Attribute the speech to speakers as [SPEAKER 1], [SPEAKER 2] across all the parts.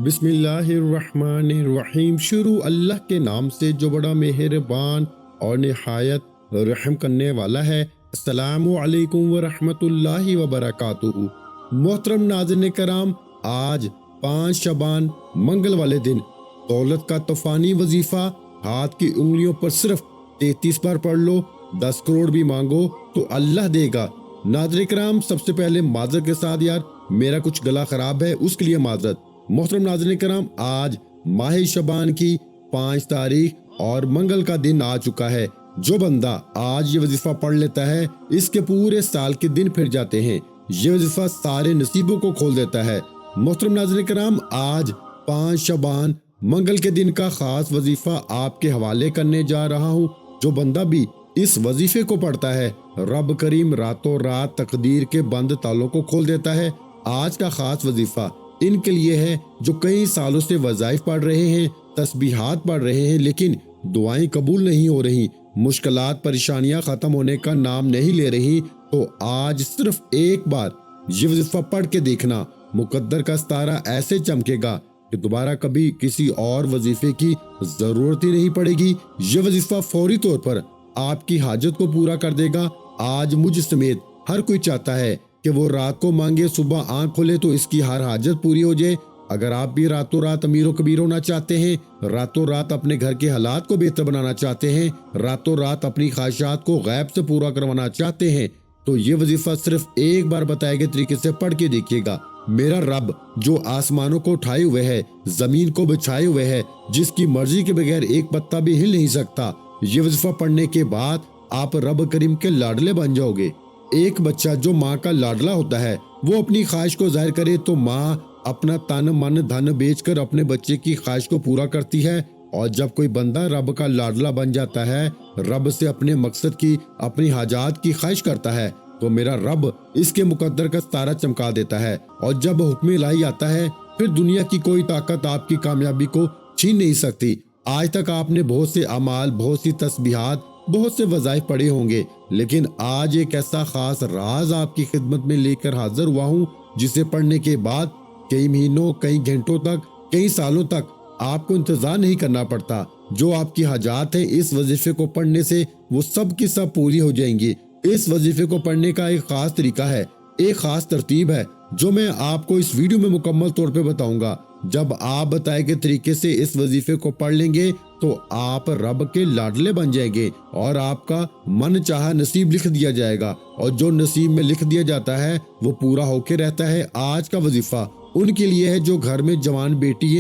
[SPEAKER 1] बिस्मिल्लाहिर्रहमानिर्रहीम। शुरू अल्लाह के नाम से जो बड़ा मेहरबान और निहायत रहम करने वाला है। अस्सलामु अलैकुम व रहमतुल्लाहि व बरकातुहू। मोहतरम नाज़रीन कराम, आज 5 शबान मंगल वाले दिन दौलत का तूफानी वजीफा हाथ की उंगलियों पर सिर्फ 33 बार पढ़ लो। 10 करोड़ भी मांगो तो अल्लाह देगा। नाज़रीन कराम, सबसे पहले माजरत के साथ यार मेरा कुछ गला खराब है, उसके लिए माजरत। मोहतरम नाज़रीन कराम, आज माह शबान की 5 तारीख और मंगल का दिन आ चुका है। जो बंदा आज ये वजीफा पढ़ लेता है, इसके पूरे साल के दिन फिर जाते हैं। ये वजीफा सारे नसीबों को खोल देता है। मोहतरम नाज़रीन कराम, आज 5 शबान मंगल के दिन का खास वजीफा आपके हवाले करने जा रहा हूँ। जो बंदा भी इस वजीफे को पढ़ता है, रब करीम रातों रात तकदीर के बंद तालों को खोल देता है। आज का खास वजीफा इनके लिए है जो कई सालों से वज़ाइफ पढ़ रहे हैं, तस्बीहात पढ़ रहे हैं, लेकिन दुआएं कबूल नहीं हो रही, मुश्किलात परेशानियां खत्म होने का नाम नहीं ले रही। तो आज सिर्फ एक बार ये वजीफा पढ़ के देखना, मुकद्दर का सितारा ऐसे चमकेगा कि दोबारा कभी किसी और वजीफे की जरूरत ही नहीं पड़ेगी। ये वजीफा फौरी तौर पर आपकी हाजत को पूरा कर देगा। आज मुझ समेत हर कोई चाहता है कि वो रात को मांगे, सुबह आंख खोले तो इसकी हर हाजत पूरी हो जाए। अगर आप भी रातों रात अमीरों कबीर होना चाहते हैं, रातों रात अपने घर के हालात को बेहतर बनाना चाहते हैं, रातों रात अपनी ख्वाहिशात को गैब से पूरा करवाना चाहते हैं, तो ये वजीफा सिर्फ एक बार बताए गए तरीके से पढ़ के देखिएगा। मेरा रब जो आसमानों को उठाए हुए है, जमीन को बिछाए हुए है, जिसकी मर्जी के बगैर एक पत्ता भी हिल नहीं सकता, ये वजीफा पढ़ने के बाद आप रब करीम के लाडले बन जाओगे। एक बच्चा जो माँ का लाडला होता है, वो अपनी ख्वाहिश को जाहिर करे तो माँ अपना तन मन धन बेचकर अपने बच्चे की ख्वाहिश को पूरा करती है। और जब कोई बंदा रब का लाडला बन जाता है, रब से अपने मकसद की, अपनी हाजात की ख्वाहिश करता है, तो मेरा रब इसके मुकद्दर का सितारा चमका देता है। और जब हुक्म इलाही आता है, फिर दुनिया की कोई ताकत आपकी कामयाबी को छीन नहीं सकती। आज तक आपने बहुत से अमाल, बहुत सी तस्बीहात, बहुत से वज़ाइफ पढ़े होंगे, लेकिन आज एक ऐसा खास राज आपकी खिदमत में लेकर हाजिर हुआ हूँ, जिसे पढ़ने के बाद कई महीनों, कई घंटों तक, कई सालों तक आपको इंतजार नहीं करना पड़ता। जो आपकी हाजात है, इस वजीफे को पढ़ने से वो सब की सब पूरी हो जाएंगी। इस वजीफे को पढ़ने का एक खास तरीका है, एक खास तरतीब है, जो मैं आपको इस वीडियो में मुकम्मल तौर पे बताऊंगा। जब आप बताए गए तरीके से इस वजीफे को पढ़ लेंगे तो आप रब के लाडले बन जाएंगे और आपका मन चाहा नसीब लिख दिया जाएगा। और जो नसीब में लिख दिया जाता है वो पूरा होके रहता है। आज का वजीफा उनके लिए है जो घर में जवान बैठी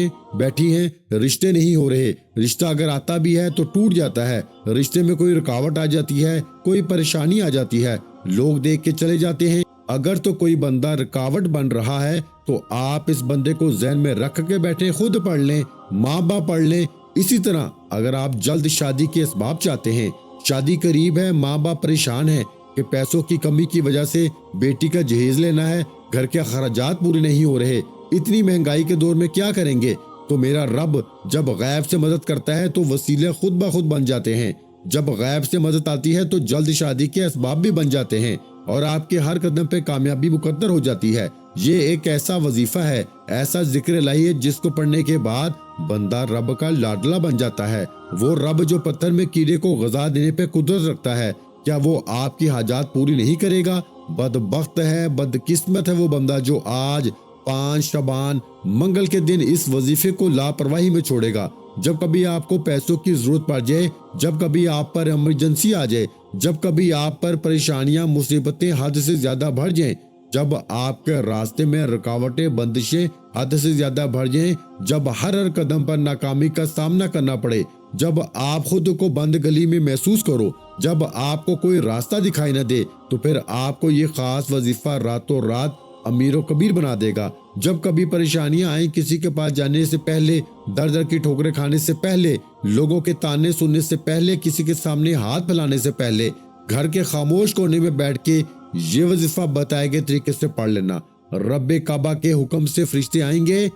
[SPEAKER 1] हैं, रिश्ते नहीं हो रहे, रिश्ता अगर आता भी है तो टूट जाता है, रिश्ते में कोई रुकावट आ जाती है, कोई परेशानी आ जाती है, लोग देख के चले जाते हैं। अगर तो कोई बंदा रुकावट बन रहा है तो आप इस बंदे को ज़हन में रख के बैठे, खुद पढ़ लें, माँ बाप पढ़ लें। इसी तरह अगर आप जल्द शादी के असबाब चाहते हैं, शादी करीब है, माँ बाप परेशान है कि पैसों की कमी की वजह से बेटी का जहेज लेना है, घर के खर्चात पूरे नहीं हो रहे, इतनी महंगाई के दौर में क्या करेंगे, तो मेरा रब जब गैब से मदद करता है तो वसीले खुद ब खुद बन जाते हैं। जब गैब से मदद आती है तो जल्द शादी के असबाब भी बन जाते हैं और आपके हर कदम पे कामयाबी मुकद्दर हो जाती है। ये एक ऐसा वजीफा है, ऐसा जिक्र इलाही है, जिसको पढ़ने के बाद बंदा रब का लाडला बन जाता है। वो रब जो पत्थर में कीड़े को ग़िज़ा देने पे कुदरत रखता है, क्या वो आपकी हाजात पूरी नहीं करेगा? बदबख्त है, बदकिस्मत है वो बंदा जो आज 5 शबान मंगल के दिन इस वजीफे को लापरवाही में छोड़ेगा। जब कभी आपको पैसों की जरूरत पड़ जाए, जब कभी आप पर इमरजेंसी आ जाए, जब कभी आप पर परेशानियां, मुसीबतें हद से ज्यादा बढ़ जाएं, जब आपके रास्ते में रुकावटें, बंदिशें हद से ज्यादा बढ़ जाएं, जब हर कदम पर नाकामी का सामना करना पड़े, जब आप खुद को बंद गली में महसूस करो, जब आपको कोई रास्ता दिखाई न दे, तो फिर आपको ये खास वजीफा रातों रात अमीरों कबीर बना देगा। जब कभी परेशानियां आए, किसी के पास जाने से पहले, दर दर की ठोकरें खाने से पहले, लोगों के ताने सुनने से पहले, किसी के सामने हाथ फैलाने से पहले, घर के खामोश कोने में बैठ के ये वजीफा बताए गए तरीके से पढ़ लेना। रब्बे काबा के हुक्म से फरिश्ते आएंगे,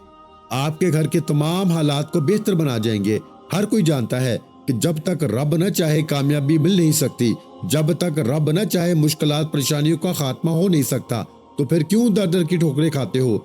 [SPEAKER 1] आपके घर के तमाम हालात को बेहतर बना जाएंगे। हर कोई जानता है कि जब तक रब न चाहे कामयाबी मिल नहीं सकती, जब तक रब न चाहे मुश्किलात परेशानियों का खात्मा हो नहीं सकता। तो फिर क्यों दर दर की ठोकरें खाते हो?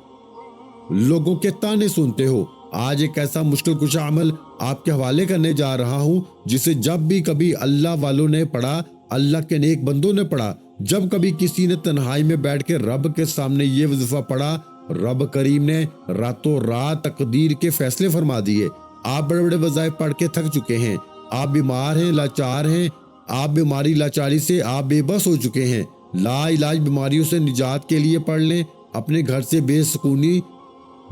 [SPEAKER 1] लोगों के ताने सुनते हो। आज एक ऐसा मुश्किल कुशा अमल आपके हवाले करने जा रहा हूँ जिसे जब भी कभी अल्लाह वालों ने पढ़ा, अल्लाह के नेक बंदों ने पढ़ा, जब कभी किसी ने तन्हाई में बैठ के रब के सामने ये वजीफा पढ़ा, रब करीम ने रातों रात तकदीर के फैसले फरमा दिए। आप बड़े बड़े वज़ाइफ पढ़ के थक चुके हैं, आप बीमार हैं, लाचार हैं, आप बीमारी लाचारी से आप बेबस हो चुके हैं। ला इलाज बीमारियों से निजात के लिए पढ़ लें, अपने घर से बेसुकूनी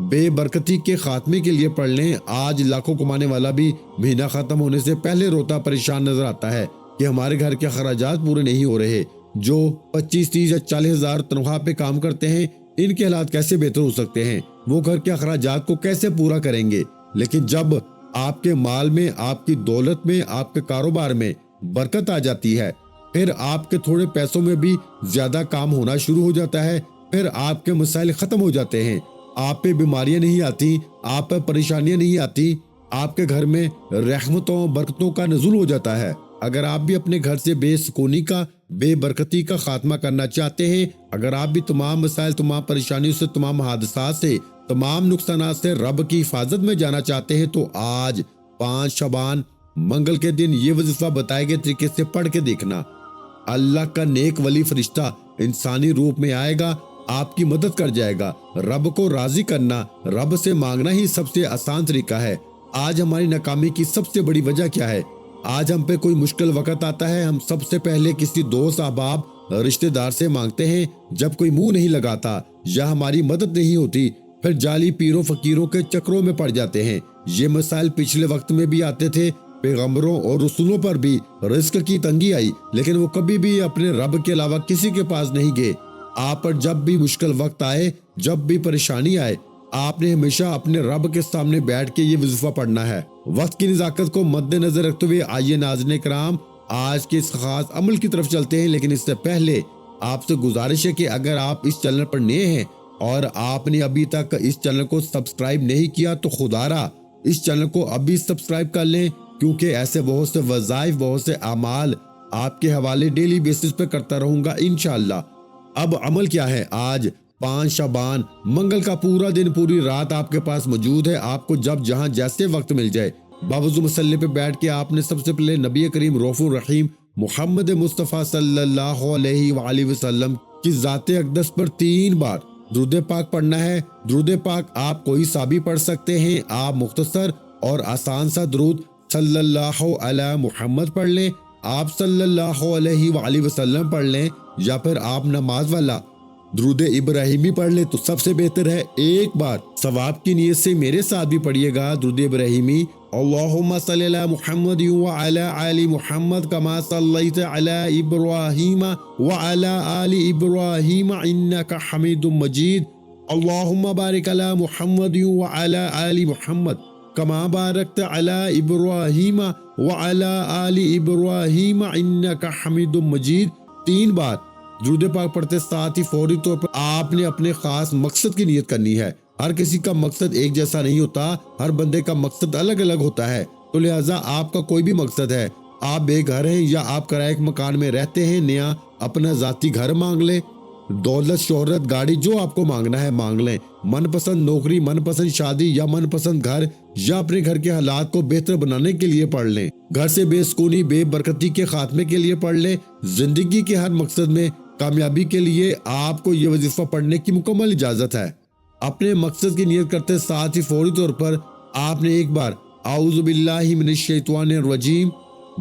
[SPEAKER 1] बेबरकती के खात्मे के लिए पढ़ लें। आज लाखों कमाने वाला भी महीना खत्म होने से पहले रोता परेशान नजर आता है कि हमारे घर के खर्चात पूरे नहीं हो रहे। जो 25, 30 या 40 हजार तनख्वाह पे काम करते हैं, इनके हालात कैसे बेहतर हो सकते हैं? वो घर के अखराजात को कैसे पूरा करेंगे? लेकिन जब आपके माल में, आपकी दौलत में, आपके कारोबार में बरकत आ जाती है, फिर आपके थोड़े पैसों में भी ज्यादा काम होना शुरू हो जाता है, फिर आपके मसाइल खत्म हो जाते हैं, आप पे बीमारियां नहीं आती, आप पे परेशानियां नहीं आती, आपके घर में रहमतों बरकतों का नज़ुल हो जाता है। अगर आप भी अपने घर से बेसुकूनी का, बेबरकती का खात्मा करना चाहते हैं, अगर आप भी तमाम मसाइल, तमाम परेशानियों से, तमाम हादसात से, तमाम नुकसानात से रब की हिफाजत में जाना चाहते हैं, तो आज 5 शबान मंगल के दिन ये वजीफा बताए गए तरीके से पढ़ के देखना। अल्लाह का नेक वली फरिश्ता इंसानी रूप में आएगा, आपकी मदद कर जाएगा। रब को राजी करना, रब से मांगना ही सबसे आसान तरीका है। आज हमारी नाकामी की सबसे बड़ी वजह क्या है? आज हम पे कोई मुश्किल वक्त आता है, हम सबसे पहले किसी दोस्त, अहबाब, रिश्तेदार से मांगते हैं। जब कोई मुंह नहीं लगाता या हमारी मदद नहीं होती, फिर जाली पीरों फकीरों के चक्रों में पड़ जाते हैं। ये मसाइल पिछले वक्त में भी आते थे, पैगंबरों और रसूलों पर भी रिस्क की तंगी आई, लेकिन वो कभी भी अपने रब के अलावा किसी के पास नहीं गए। आप पर जब भी मुश्किल वक्त आए, जब भी परेशानी आए, आपने हमेशा अपने रब के सामने बैठ के ये वजीफा पढ़ना है। वक्त की नज़ाकत को मद्देनजर रखते हुए आइए नाज़रीन किराम, आज के इस खास अमल की तरफ चलते हैं। लेकिन इससे पहले आपसे गुजारिश है कि अगर आप इस चैनल पर नए हैं और आपने अभी तक इस चैनल को सब्सक्राइब नहीं किया, तो खुदारा इस चैनल को अभी सब्सक्राइब कर लें, क्योंकि ऐसे बहुत से वज़ाइफ, बहुत से अमाल आपके हवाले डेली बेसिस पे करता रहूंगा इंशाअल्लाह। अब अमल क्या है? आज 5 शबान मंगल का पूरा दिन, पूरी रात आपके पास मौजूद है। आपको जब जहां जैसे वक्त मिल जाए, बावजूद मसल्ले पे बैठ के आपने सबसे पहले नबी करीम रऊफ़ुर रहीम मोहम्मद मुस्तफ़ा सल्लल्लाहु अलैहि वसल्लम की ज़ाते अक़दस पर 3 बार दुरूद पाक पढ़ना है। दुरूद पाक आप कोई सा भी पढ़ सकते हैं। आप मुख्तसर और आसान सा दुरूद सल्लल्लाहु अलैहि मुहम्मद पढ़ लें, आप सल्लल्लाहु अलैहि वसल्लम पढ़ लें, या फिर आप नमाज वाला दुरूद इब्राहिमी पढ़ ले तो सबसे बेहतर है। एक बार सवाब की नीयत से मेरे साथ भी पढ़िएगा दुरूद इब्राहिमी, अल्लाहुम्मा सल्ली अला मुहम्मद व अला आलि मुहम्मद कमा सल्लैता अला इब्राहीम व अला आलि इब्राहीम इन्नका हमीदुम मजीद, अल्लाहुम्मा बारिक अला मुहम्मद व अला आलि मुहम्मद कमा बारकता अला इब्राहीम व अला आलि इब्राहीम इन्नका हमीदुम मजीद। 3 बार दुरूद पाक पढ़ते साथ ही फौरी तौर पर आपने अपने खास मकसद की नियत करनी है। हर किसी का मकसद एक जैसा नहीं होता, हर बंदे का मकसद अलग अलग होता है। तो लिहाजा आपका कोई भी मकसद है, आप बेघर हैं या आप किराए के मकान में रहते हैं, नया अपना जाती घर मांग लें, दौलत, शोहरत, गाड़ी, जो आपको मांगना है मांग लें। मनपसंद नौकरी, मनपसंद शादी या मनपसंद घर, या अपने घर के हालात को बेहतर बनाने के लिए पढ़ लें। घर से बेसुकूनी, बेबरकती के खात्मे के लिए पढ़ लें। जिंदगी के हर मकसद में कामयाबी के लिए आपको ये वजीफा पढ़ने की मुकम्मल इजाजत है। अपने मकसद की नियत करते साथ ही फौरी तौर पर आपने एक बार आऊज़ु बिल्लाहि मिनश शैतानिर रजीम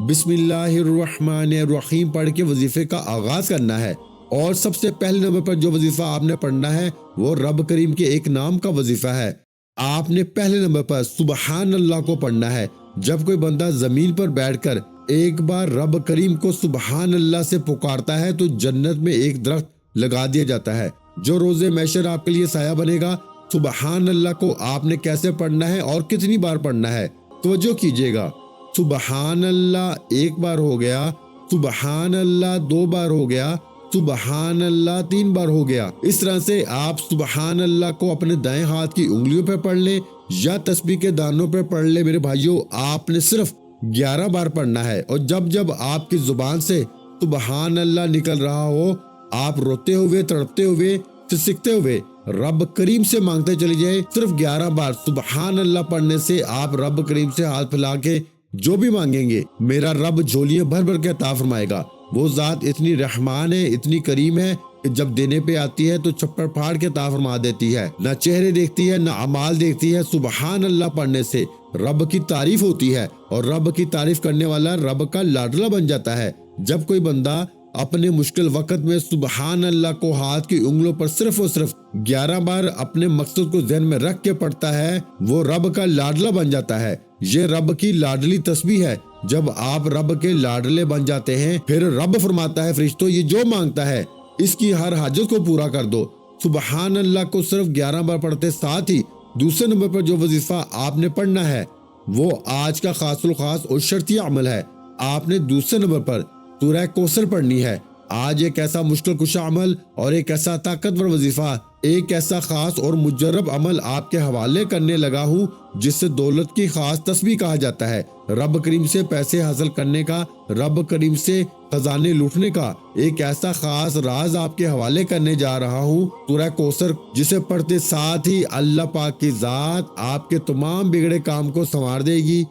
[SPEAKER 1] बिस्मिल्लाहिर रहमानिर रहीम पढ़ के वजीफे का आगाज करना है। और सबसे पहले नंबर पर जो वजीफा आपने पढ़ना है वो रब करीम के एक नाम का वजीफा है। आपने पहले नंबर पर सुबहान अल्लाह को पढ़ना है। जब कोई बंदा जमीन पर बैठकर एक बार रब करीम को सुबहान अल्लाह से पुकारता है तो जन्नत में एक दरख्त लगा दिया जाता है जो रोजे मैशर आपके लिए साया बनेगा। सुबहान अल्लाह को आपने कैसे पढ़ना है और कितनी बार पढ़ना है, तवज्जो कीजिएगा। सुबहान अल्लाह 1 बार हो गया, सुबहान अल्लाह 2 बार हो गया, सुबहान अल्लाह 3 बार हो गया। इस तरह से आप सुबहान अल्लाह को अपने दाएं हाथ की उंगलियों पर पढ़ लें या तस्बीह के दानों पर पढ़ लें। मेरे भाइयों, आपने सिर्फ 11 बार पढ़ना है। और जब जब आपकी जुबान से सुबहान अल्लाह निकल रहा हो, आप रोते हुए, तड़पते हुए, सिसकते हुए رب کریم سے مانگتے چلے جائیں۔ صرف 11 بار سبحان اللہ پڑھنے سے آپ رب کریم سے ہاتھ پھیلا کے جو بھی مانگیں گے میرا رب جھولیاں بھر بھر کے عطا فرمائے گا۔ وہ ذات اتنی رحمان ہے، اتنی کریم ہے کہ جب دینے پہ آتی ہے تو چھپڑ پھاڑ کے عطا فرما دیتی ہے، نہ چہرے دیکھتی ہے نہ اعمال دیکھتی ہے۔ سبحان اللہ پڑھنے سے رب کی تعریف ہوتی ہے اور رب کی تعریف کرنے والا رب کا لاڈلا بن جاتا ہے۔ جب کوئی بندہ اپنے مشکل وقت میں سبحان اللہ کو ہاتھ کی انگلوں پر صرف اور صرف 11 بار اپنے مقصد کو ذہن میں رکھ کے پڑھتا ہے، وہ رب کا لاڈلا بن جاتا ہے۔ یہ رب کی لاڈلی تسبیح ہے۔ جب آپ رب کے لاڈلے بن جاتے ہیں پھر رب فرماتا ہے فرشتوں یہ جو مانگتا ہے اس کی ہر حاجت کو پورا کر دو۔ سبحان اللہ کو صرف 11 بار پڑھتے ساتھ ہی دوسرے نمبر پر جو وظیفہ آپ نے پڑھنا ہے وہ آج کا خاص الخاص اور شرطی عمل ہے۔ آپ نے دوسرے نمبر پر سورہ کوثر پڑھنی ہے۔ آج ایک ایسا مشکل کشا عمل اور ایک ایسا طاقتور وظیفہ، ایک ایسا خاص اور مجرب عمل آپ کے حوالے کرنے لگا ہوں جس سے دولت کی خاص تسبیح کہا جاتا ہے، رب کریم سے پیسے حاصل کرنے کا، رب کریم سے خزانے لوٹنے کا ایک ایسا خاص راز آپ کے حوالے کرنے جا رہا ہوں، سورہ کوثر، جسے پڑھتے ساتھ ہی اللہ پاک کی ذات آپ کے تمام بگڑے کام کو سنوار دے گی،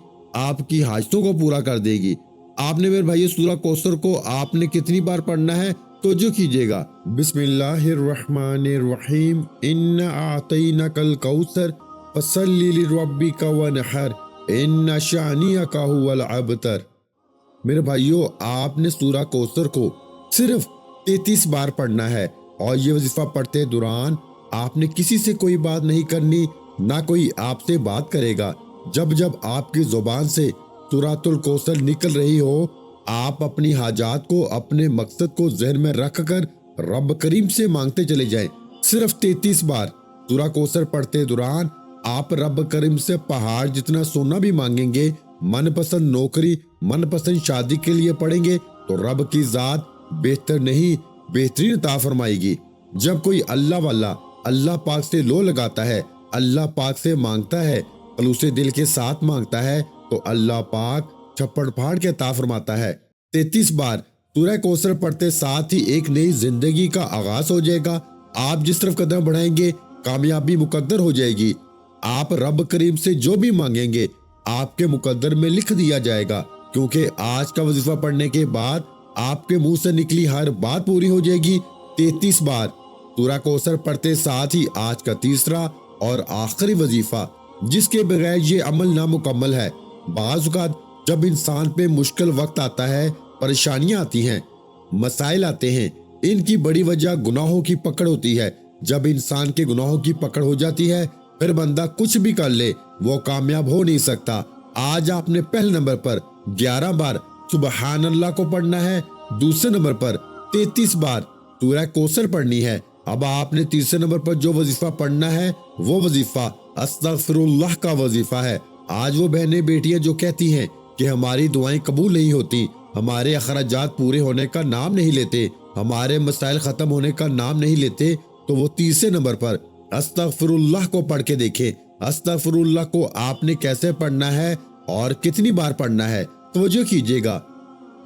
[SPEAKER 1] آپ کی حاجتوں کو پورا کر دے گی۔ آپ نے میرے بھائی سورہ کوثر کو آپ نے کتنی بار پڑھنا ہے توجہ کیجئے گا۔ بسم اللہ الرحمن الرحیم، انا اعطیناک الکوثر فصلی لربک وانحر ان شانئک ھو الابتر۔ میرے بھائیو آپ نے سورہ کوثر کو صرف 33 بار پڑھنا ہے اور یہ وظیفہ پڑھتے دوران آپ نے کسی سے کوئی بات نہیں کرنی، نہ کوئی آپ سے بات کرے گا۔ جب جب آپ کی زبان سے سورۃ الکوثر نکل رہی ہو آپ اپنی حاجات کو، اپنے مقصد کو ذہن میں رکھ کر رب کریم سے مانگتے چلے جائیں۔ صرف 33 بار سورہ کوثر پڑھتے دوران آپ رب کریم سے پہاڑ جتنا سونا بھی مانگیں گے، من پسند نوکری، من پسند شادی کے لیے پڑھیں گے تو رب کی ذات بہتر نہیں بہترین عطا فرمائے گی۔ جب کوئی اللہ والا اللہ پاک سے لو لگاتا ہے، اللہ پاک سے مانگتا ہے، خلوص دل کے ساتھ مانگتا ہے تو اللہ پاک چھپڑ پھاڑ کے عطا فرماتا ہے۔ 33 بار سورہ کوثر پڑھتے ساتھ ہی ایک نئی زندگی کا آغاز ہو جائے گا۔ آپ جس طرف قدم بڑھائیں گے کامیابی مقدر ہو جائے گی۔ آپ رب کریم سے جو بھی مانگیں گے آپ کے مقدر میں لکھ دیا جائے گا، کیونکہ آج کا وظیفہ پڑھنے کے بعد آپ کے منہ سے نکلی ہر بات پوری ہو جائے گی۔ 33 بار سورہ کوثر پڑھتے ساتھ ہی آج کا تیسرا اور آخری وظیفہ جس کے بغیر یہ عمل نامکمل ہے۔ بعض اوقات جب انسان پہ مشکل وقت آتا ہے، پریشانیاں آتی ہیں، مسائل آتے ہیں، ان کی بڑی وجہ گناہوں کی پکڑ ہوتی ہے۔ جب انسان کے گناہوں کی پکڑ ہو جاتی ہے پھر بندہ کچھ بھی کر لے وہ کامیاب ہو نہیں سکتا۔ آج آپ نے پہلے نمبر پر 11 بار سبحان اللہ کو پڑھنا ہے، دوسرے نمبر پر 33 بار سورہ کوثر پڑھنی ہے۔ اب آپ نے تیسرے نمبر پر جو وظیفہ پڑھنا ہے وہ وظیفہ استغفر اللہ کا وظیفہ ہے۔ آج وہ بہنیں بیٹیاں جو کہتی ہیں کہ ہماری دعائیں قبول نہیں ہوتی، ہمارے اخراجات پورے ہونے کا نام نہیں لیتے، ہمارے مسائل ختم ہونے کا نام نہیں لیتے، تو وہ تیسرے نمبر پر استغفر اللہ کو پڑھ کے دیکھیں۔ استغفر اللہ کو آپ نے کیسے پڑھنا ہے اور کتنی بار پڑھنا ہے توجہ کیجئے گا۔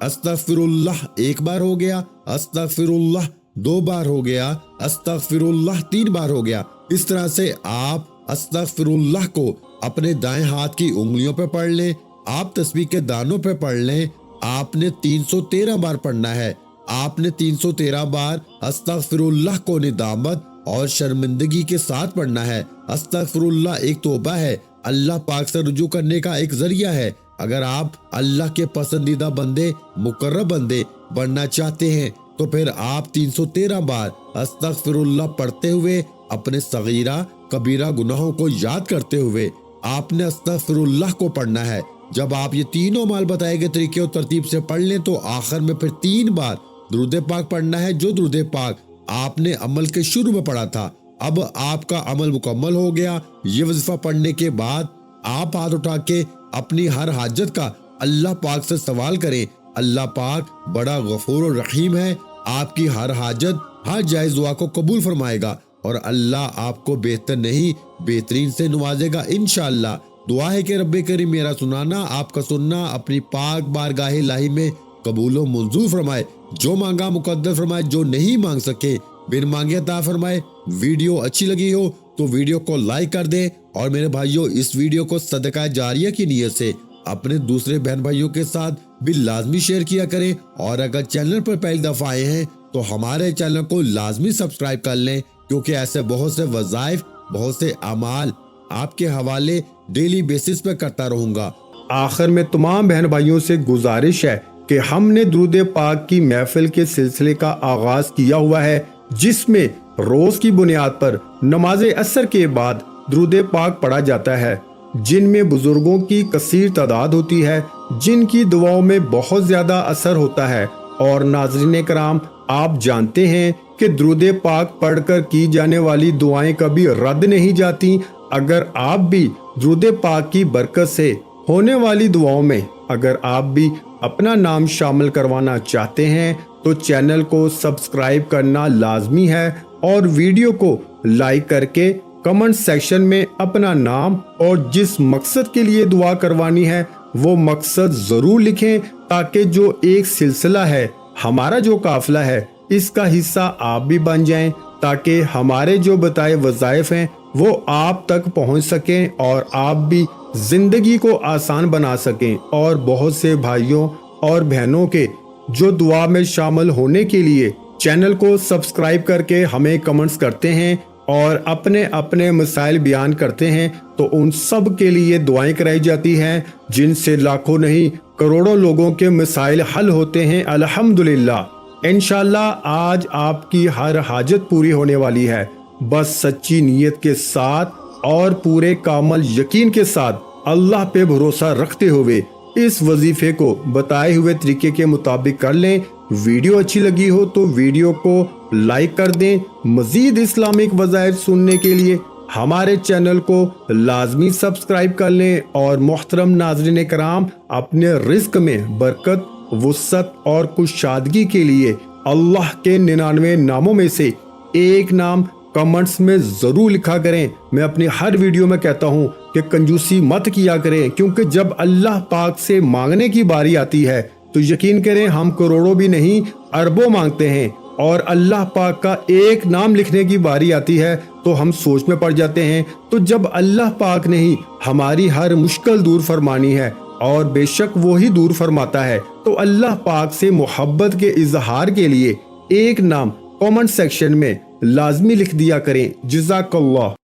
[SPEAKER 1] استغفر اللہ 1 بار ہو گیا، استغفر اللہ 2 بار ہو گیا، استغفر اللہ 3 بار ہو گیا۔ اس طرح سے آپ استغفر اللہ کو اپنے دائیں ہاتھ کی انگلیوں پہ پڑھ لیں، آپ تسبیح کے دانوں پہ پڑھ لیں۔ آپ نے 313 بار پڑھنا ہے۔ آپ نے 313 بار استغفر اللہ کو ندامت اور شرمندگی کے ساتھ پڑھنا ہے۔ استغفر اللہ ایک توبہ ہے، اللہ پاک سے رجوع کرنے کا ایک ذریعہ ہے۔ اگر آپ اللہ کے پسندیدہ بندے، مقرب بندے بننا چاہتے ہیں تو پھر آپ 313 بار استغفر اللہ پڑھتے ہوئے اپنے صغیرہ کبیرہ گناہوں کو یاد کرتے ہوئے آپ نے استغفر اللہ کو پڑھنا ہے۔ جب آپ یہ تینوں مال بتائے گئے طریقے اور ترتیب سے پڑھ لیں تو آخر میں پھر 3 بار درود پاک پڑھنا ہے، جو درود پاک آپ نے عمل کے شروع میں پڑھا تھا۔ اب آپ کا عمل مکمل ہو گیا۔ یہ وظیفہ پڑھنے کے بعد آپ ہاتھ اٹھا کے اپنی ہر حاجت کا اللہ پاک سے سوال کریں۔ اللہ پاک بڑا غفور و رحیم ہے، آپ کی ہر حاجت، ہر جائز دعا کو قبول فرمائے گا اور اللہ آپ کو بہتر نہیں بہترین سے نوازے گا انشاءاللہ۔ دعا ہے کہ رب کریم میرا سنانا، آپ کا سننا اپنی پاک بارگاہ الہی میں قبول و منظور فرمائے، جو مانگا مقدر فرمائے، جو نہیں مانگ سکے بن مانگے عطا فرمائے۔ ویڈیو اچھی لگی ہو تو ویڈیو کو لائک کر دیں، اور میرے بھائیوں اس ویڈیو کو صدقہ جاریہ کی نیت سے اپنے دوسرے بہن بھائیوں کے ساتھ بھی لازمی شیئر کیا کریں، اور اگر چینل پر پہلی دفعہ آئے ہیں تو ہمارے چینل کو لازمی سبسکرائب کر لیں، کیونکہ ایسے بہت سے وظائف، بہت سے اعمال آپ کے حوالے ڈیلی بیسس پہ کرتا رہوں گا۔
[SPEAKER 2] آخر میں تمام بہن بھائیوں سے گزارش ہے کہ ہم نے درود پاک کی محفل کے سلسلے کا آغاز کیا ہوا ہے، جس میں روز کی بنیاد پر نماز عصر کے بعد درود پاک پڑھا جاتا ہے، جن میں بزرگوں کی کثیر تعداد ہوتی ہے، جن کی دعاؤں میں بہت زیادہ اثر ہوتا ہے۔ اور ناظرین کرام، آپ جانتے ہیں کہ درود پاک پڑھ کر کی جانے والی دعائیں کبھی رد نہیں جاتی۔ اگر آپ بھی درود پاک کی برکت سے ہونے والی دعاؤں میں اگر آپ بھی اپنا نام شامل کروانا چاہتے ہیں تو چینل کو سبسکرائب کرنا لازمی ہے، اور ویڈیو کو لائک کر کے کمنٹ سیکشن میں اپنا نام اور جس مقصد کے لیے دعا کروانی ہے وہ مقصد ضرور لکھیں، تاکہ جو ایک سلسلہ ہے، ہمارا جو قافلہ ہے، اس کا حصہ آپ بھی بن جائیں، تاکہ ہمارے جو بتائے وظائف ہیں وہ آپ تک پہنچ سکیں اور آپ بھی زندگی کو آسان بنا سکیں۔ اور بہت سے بھائیوں اور بہنوں کے جو دعا میں شامل ہونے کے لیے چینل کو سبسکرائب کر کے ہمیں کمنٹس کرتے ہیں اور اپنے اپنے مسائل بیان کرتے ہیں، تو ان سب کے لیے دعائیں کرائی جاتی ہیں، جن سے لاکھوں نہیں کروڑوں لوگوں کے مسائل حل ہوتے ہیں الحمدللہ۔ انشاءاللہ آج آپ کی ہر حاجت پوری ہونے والی ہے، بس سچی نیت کے ساتھ اور پورے کامل یقین کے ساتھ اللہ پہ بھروسہ رکھتے ہوئے اس وظیفے کو بتائے ہوئے طریقے کے مطابق کر لیں۔ ویڈیو اچھی لگی ہو تو ویڈیو کو لائک کر دیں۔ مزید اسلامک وظائف سننے کے لیے ہمارے چینل کو لازمی سبسکرائب کر لیں، اور محترم ناظرین کرام، اپنے رزق میں برکت، وسعت اور کشادگی کے لیے اللہ کے 99 ناموں میں سے ایک نام کمنٹس میں ضرور لکھا کریں۔ میں اپنی ہر ویڈیو میں کہتا ہوں کہ کنجوسی مت کیا کریں، کیونکہ جب اللہ پاک سے مانگنے کی باری آتی ہے تو یقین کریں ہم کروڑوں بھی نہیں اربوں مانگتے ہیں، اور اللہ پاک کا ایک نام لکھنے کی باری آتی ہے تو ہم سوچ میں پڑ جاتے ہیں۔ تو جب اللہ پاک نے ہی ہماری ہر مشکل دور فرمانی ہے، اور بے شک وہی دور فرماتا ہے، تو اللہ پاک سے محبت کے اظہار کے لیے ایک نام کامنٹ سیکشن میں لازمی لکھ دیا کریں۔ جزاک اللہ۔